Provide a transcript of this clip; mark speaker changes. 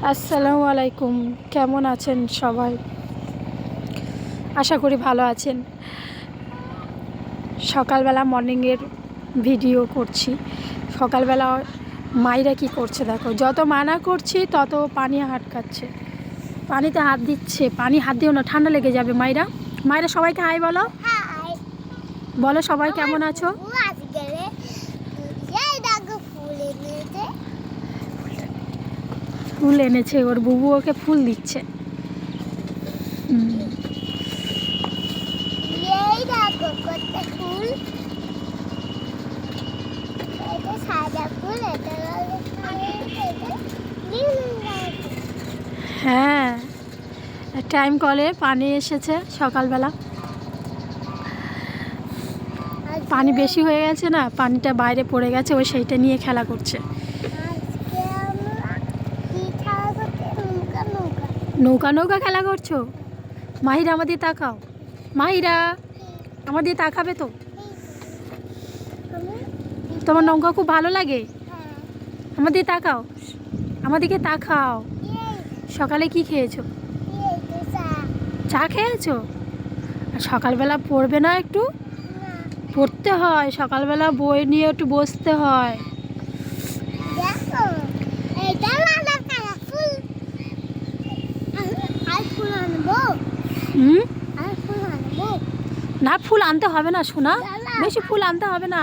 Speaker 1: আসসালামু আলাইকুম, কেমন আছেন সবাই? আশা করি ভালো আছেন। সকালবেলা মর্নিংয়ের ভিডিও করছি। সকালবেলা মাইরা কি করছে দেখো, যত মানা করছি তত পানি আটকাচ্ছে, পানিতে হাত দিচ্ছে। পানি হাত দিও না, ঠান্ডা লেগে যাবে। মাইরা মাইরা সবাইকে হাই বলো। বলো সবাই কেমন আছো। ফুল এনেছে, ওর বুবু ওকে ফুল দিচ্ছে। হ্যাঁ, টাইম কলে পানি এসেছে সকালবেলা। পানি বেশি হয়ে গেছে না, পানিটা বাইরে পড়ে গেছে, ও সেইটা নিয়ে খেলা করছে। নৌকা নৌকা খেলা করছো? মাহিরা আমাদের তাকাও, মাহিরা আমাদের তাকাবে তো? তোমার নৌকা খুব ভালো লাগে? আমাদের তাকাও, আমাদেরকে তাকাও। সকালে কি খেয়েছো? চা খেয়েছো? সকালবেলা পড়বে না একটু? পড়তে হয় সকালবেলা, বই নিয়ে একটু বসতে হয়। না, ফুল আনতে হবে না সোনা, বেশি ফুল আনতে হবে না।